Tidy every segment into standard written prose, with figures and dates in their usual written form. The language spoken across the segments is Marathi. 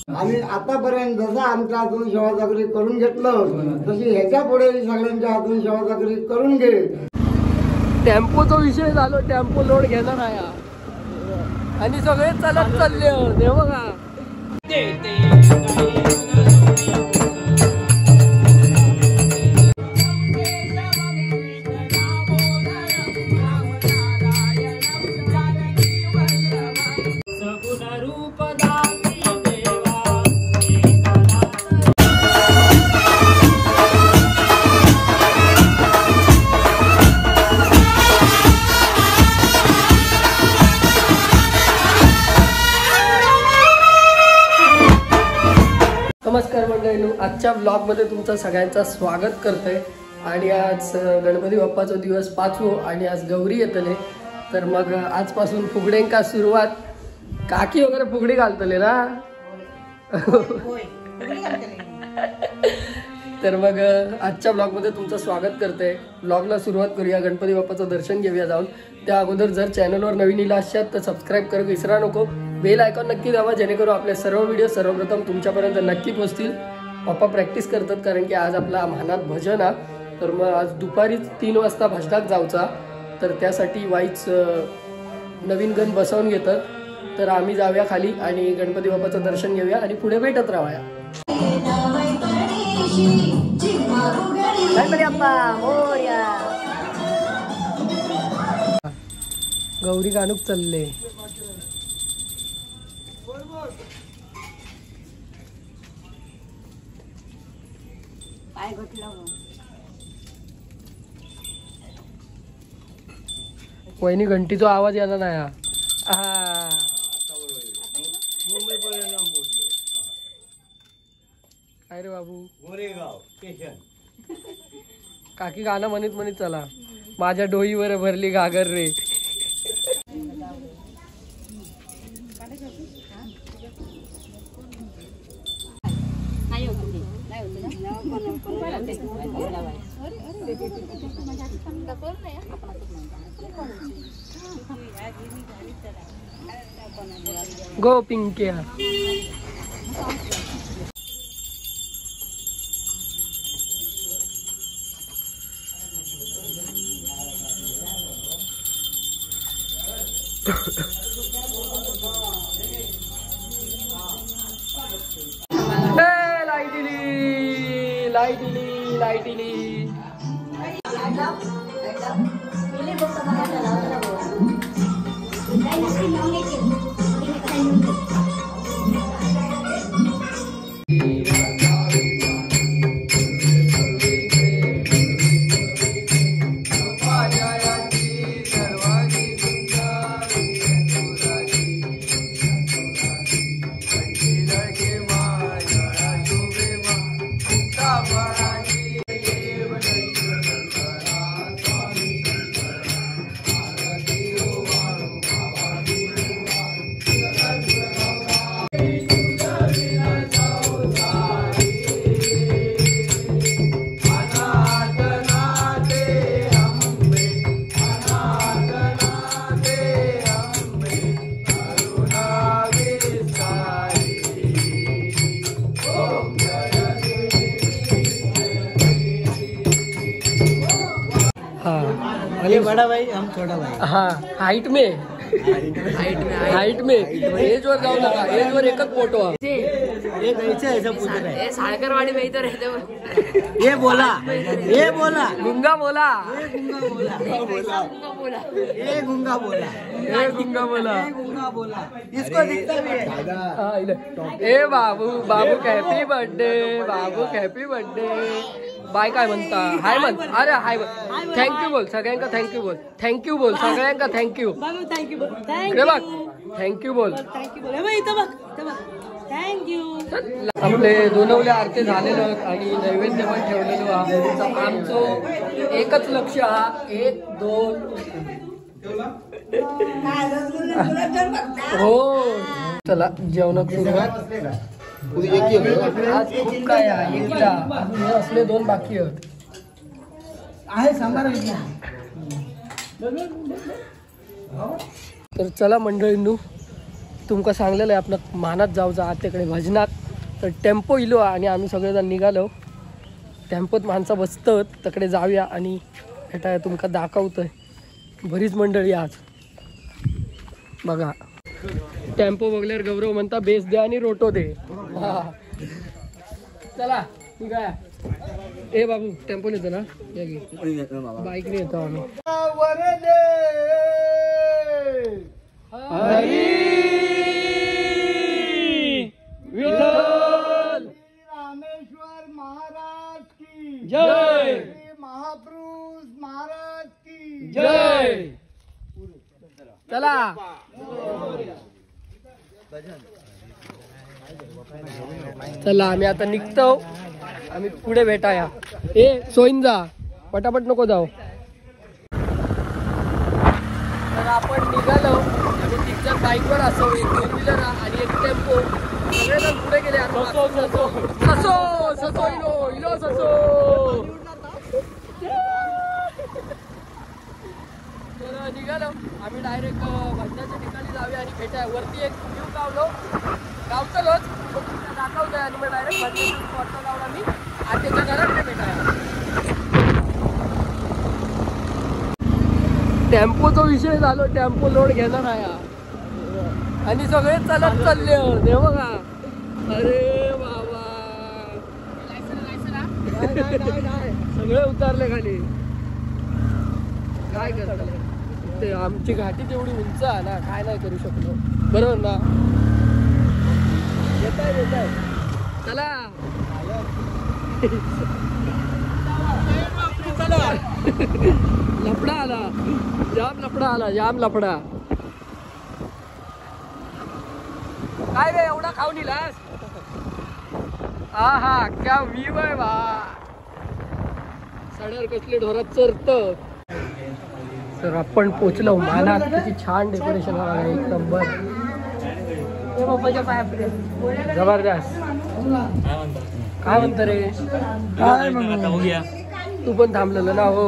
आणि आतापर्यंत जसं आमच्या हातून सेवा चाकरी करून घेतलं तशी ह्याच्या पुढे सगळ्यांच्या हातून सेवा चाकरी करून घे। टेम्पोचा विषय झालो, टेम्पो लोड घेणार आहे आणि सगळे चालत चालले हे बघा। नमस्कार मंडळींनो, आजच्या ब्लॉगमध्ये तुमचं सगळ्यांचं स्वागत करतोय। आणि आज गणपती बाप्पाचा दिवस 5वो आणि आज गौरी येतले, तर मग आजपासून फुगड्यांका सुरुवात। काकी वगैरे फुगडी घालतले ना तर मग आजच्या ब्लॉगमध्ये तुमचं स्वागत करते। ब्लॉगला सुरुवात करूया, गणपती बाप्पाचं दर्शन घेऊया जाऊन। त्या अगोदर जर चॅनलवर नवीन इला असाल तर सबस्क्राईब करू विसरा नको, बेल आयकॉन नक्की दाबा जेणेकरून आपले सर्व व्हिडिओ सर्वप्रथम तुमच्यापर्यंत नक्की पोहोचतील। पप्पा प्रॅक्टिस करतात कारण की आज आपला मानात भजन आहे, तर मग आज दुपारीच 3 वाजता भजनाक जाऊचा, तर त्यासाठी वाईच नवीन गण बसवून घेतात। तर आम्ही जाऊया खाली आणि गणपती बाप्पाचं दर्शन घेऊया आणि पुढे भेटत राहूया। गौरी गाणूक चालले। वहिनी घंटीचा आवाज यायला नाही अरे बाबू गोरेगाव स्टेशन। काकी गाणं म्हणत म्हणत चला, माझ्या डोईवर भरली घागर रे। गो पिंक्या लाईटिली ये बड़ा भाई हम छोटा भाई। हाँ, हाइट में एज वर जाऊ नका, एज वर एकच फोटो ये कैसे ऐसा पूछ रहे हैं? साळकरवाडी में तो रहते हो। ये बोला गुंगा बोला इसको दिखता भी है। ए बाबू हॅपी बर्थडे, बाबू हॅपी बर्थडे। बाय काय म्हणता? हाय म्हण, अरे हाय म्हण, थँक्यू बोल सगळ्यांका, थँक्यू बोल, थँक्यू बोल सगळ्यांका, थँक्यू थँक्यू बोल। आपले दोनवले आरती झालेलं आणि नैवेद्य पण ठेवलेलं आहे। आमचं एकच लक्ष हा 1 2 हो चला जेवणाक सुरुवात। आज खूप काय आहे, एकीला अजून असले 2 बाकी आहेत। तर चला मंडळींनो तुमका सांगलेलं आहे आपण मानात जाऊचा आत तिकडे भजनात, तर टेम्पो इलो आणि आम्ही सगळेजण निघालो. टेम्पोत माणसं बसतात तिकडे जाऊया आणि भेटाय तुमका दाखवतोय. बरीच मंडळी आज बघा. टेम्पो बघल्यावर गौरव म्हणता बेस दे आणि रोटो दे. हा चला ठीक आहे. ए बाबू टेम्पो येतो ना, बाईकने येतो आम्ही. हरी विठ्ठल रामेश्वर महाराज की जय, महापुरुष महाराज की जय. चला चला आम्ही आता निघतो. आम्ही पुढे भेटाया. ए सोईन जा, पटापट नको जाऊ. तर आपण निघालो. आम्ही 3 जण बाईकवर असो, एक 2 व्हीलर आणि एक टेम्पो. सगळेजण पुढे गेले. ससो इलो ससो. तर निघालो आम्ही डायरेक्ट भजनाच्या ठिकाणी जाऊया आणि भेटाया. वरती एक व्ह्यू गावचं लोच दाखवतोय आणि मग डायरेक्ट भजनाच्या स्पॉटला जाऊन आम्ही आत्याच्या घरात भेटाया. टेम्पोचा विषय झालो. टेम्पो लोड घेणार आहे आणि सगळे चालत चालले हे बघा. अरे बाबा सगळे उतारले खाली. काय करतात ते, आमची घाटी तेवढी उंच आहे ना, काय नाही करू शकलो. बरोबर ना. येत आहे चला. लफडा आला, जाम लफडा. काय रे एवढा खाऊन इलास. हा क्या व्ह्यू आहे बा. सडर कसले ढोरात चरत. तर आपण पोचलो मानात. किती छान डेकोरेशन आहे, एक नंबर. जबरदस्त. काय म्हणतो रे. काय म्हणू, तू पण थांबलेलं ना. हो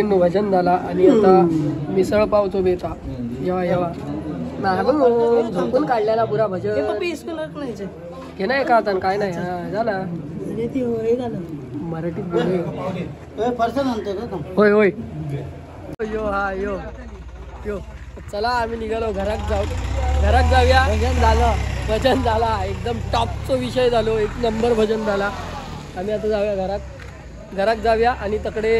मैत्रिणींनो भजन झाला आणि आता मिसळ पावचो बेता येवा येवा नाही झोपून काढलेला पुरा भजन घे नाही का आता काय नाही हा झाला मराठीत बोले होय होय यो हा यो यो चला आम्ही निघालो घरात जाऊया भजन झाला एकदम टॉपचा विषय झालो एक नंबर भजन झाला आम्ही आता जाऊया घरात जाऊया आणि तकडे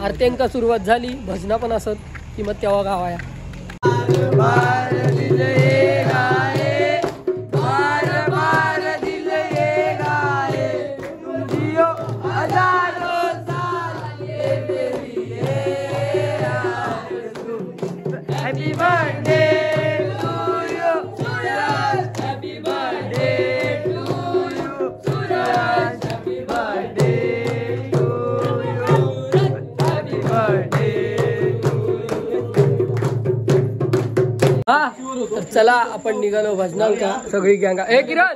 आरत्यांका सुरुवात झाली भजना पण असत की मग तेव्हा गावाया Happy birthday to you, Suraj. Happy birthday to you, Suraj. Happy birthday to you. Happy birthday to you. तर चला आपण निघालो भजनाल का सगळी गँगा ए किरण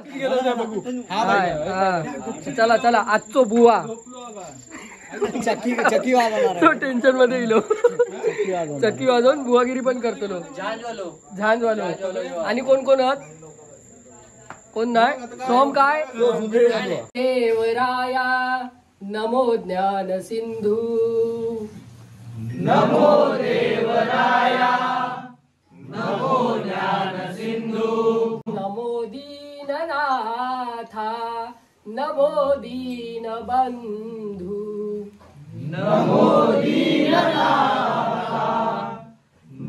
चला चला आजचो बुवा चकी वाजवणार टेन्शन मध्ये गेलो चक्की वाजवून बुवागिरी पण करतो झांजवालो आणि कोण कोण आहात कोण नाही सोम काय देवराया नमो ज्ञान सिंधू नमो देवराया नमो ज्ञान सिंधू नमो दीननाथा नमो दीन बंधू नमो दीननाथा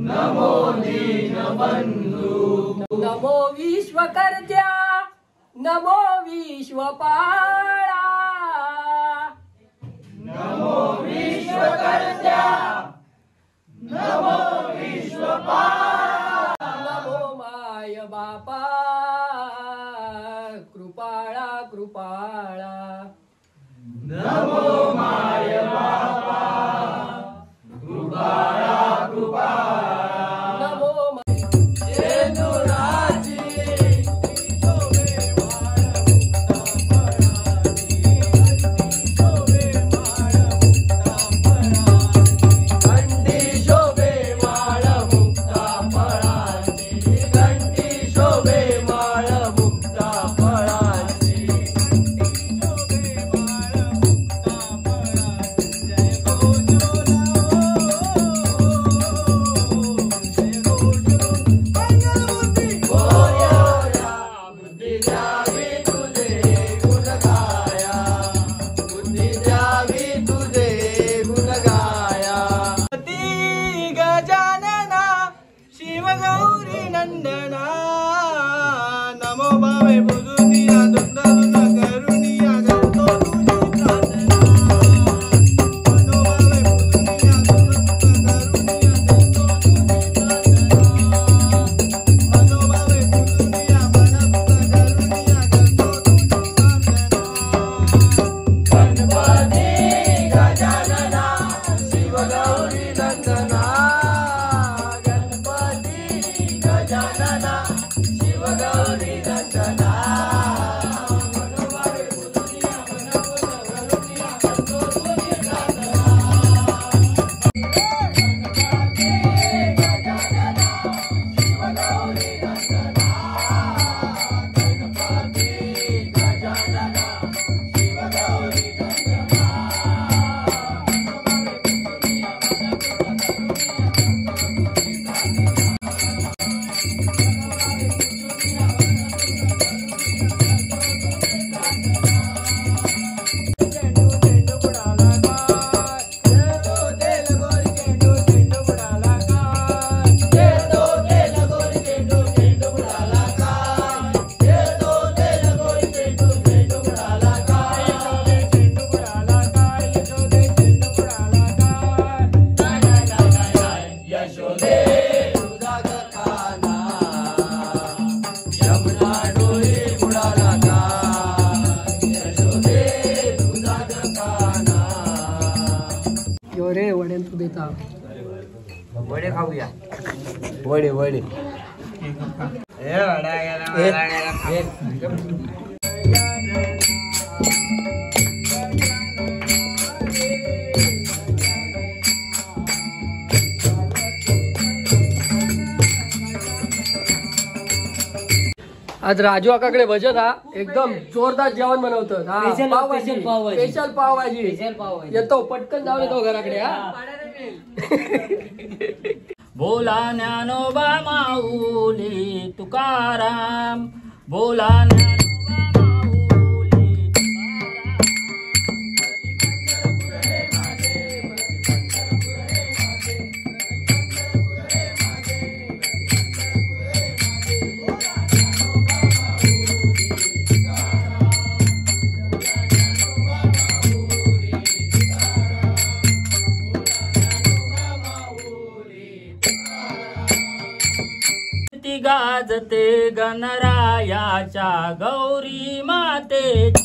नमो दीन बंधू नमो विश्वकर्त्या नमो विश्वपाळा नमो विश्वकर्त्या नमो विश्वपाळा नमो माय बापा कृपाळा कृपाळा नमो माय बापा कृपाळा कृपाळा नमो वडे खाऊया वडे वडे आज राजू आकाकडे भजन हा एकदम जोरदार जेवण बनवतं हा. स्पेशल पावभाजी येतो पटकन जाऊन येतो घराकडे हा. बोला ज्ञानोबा माऊली तुकाराम, बोला ज्ञानोबा माऊली कीर्ती गाजते गणरायाच्या गौरी मातेची.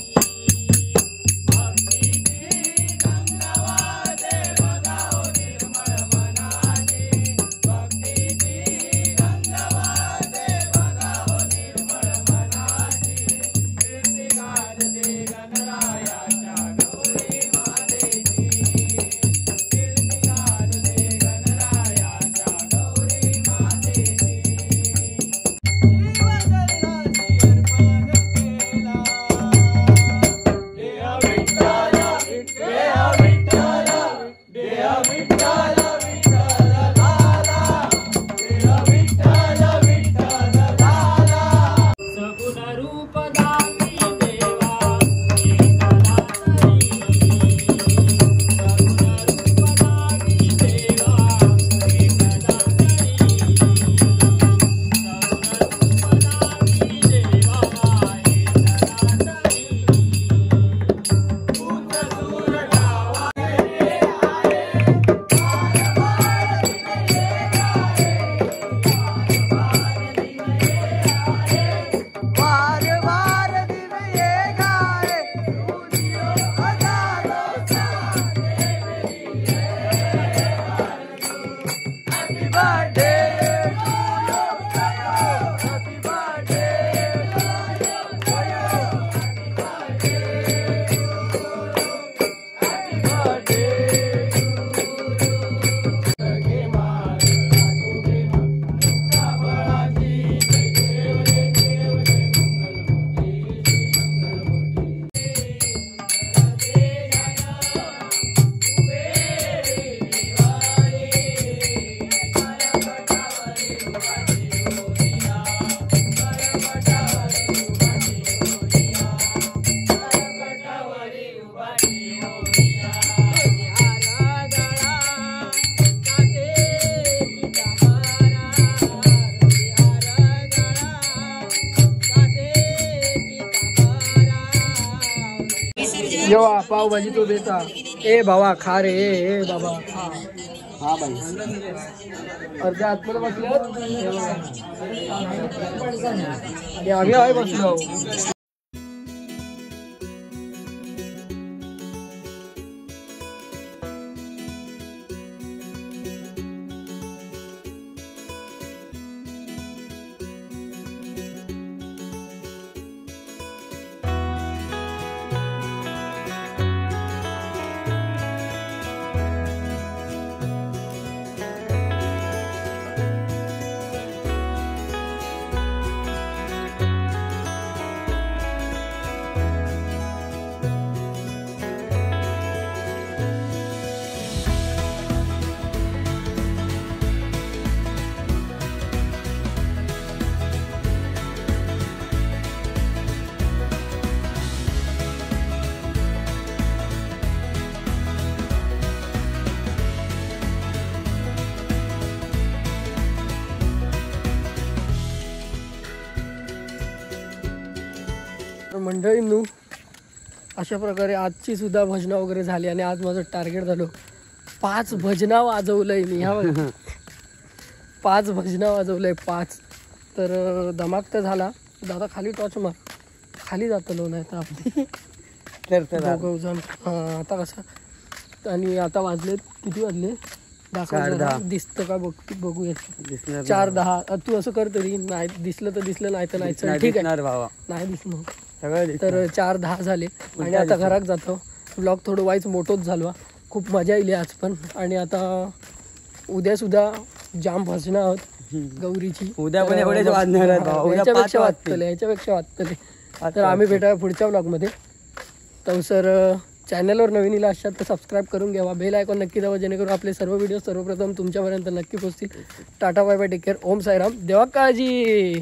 जेव्हा पावभाजी तो देता ए भावा खा रे ए बाबा हा बाई अर्ध्या आतमध्ये बसले आणि आम्ही आहे बसलो. मंडळींनो अशा प्रकारे आजची सुद्धा भजनं वगैरे झाली आणि आज माझं टार्गेट झालं 5 भजनं वाजवलंय मी ह्या 5 भजनं वाजवलंय 5 तर धमाक तर झाला. दादा खाली टॉर्च मार खाली जातलो नाही तर आपली दोघं जण आता कसं आणि आता वाजलेत किती वाजले 10 दिसतं का बघूया 4:10 तू असं कर तरी नाही दिसलं तर दिसलं नाही तर नाही ठीक आहे नाही दिसलं तर 4:10 झाले आणि आता घरात जातो. ब्लॉग थोडं वाईज मोठोच झालो. खूप मजा येईल आज पण आणि आता उद्या सुद्धा जाम भजनं आहोत गौरीची उद्या पण एवढेच वाजणार आहेत. हा, उद्या ह्याच्यापेक्षा 5 वाजतील. वाजतले ह्याच्यापेक्षा वाजतले. तर आम्ही भेटाया पुढच्या व्लॉगमध्ये. तर सर चॅनलवर नवीन इला असतात तर सबस्क्राईब करून घ्यावा, बेल आयकॉन नक्की दाबा जेणेकरून आपले सर्व व्हिडिओ सर्वप्रथम तुमच्यापर्यंत नक्की पोहोचतील. Tata bye bye, take care, Om Sairam, देवा काळजी.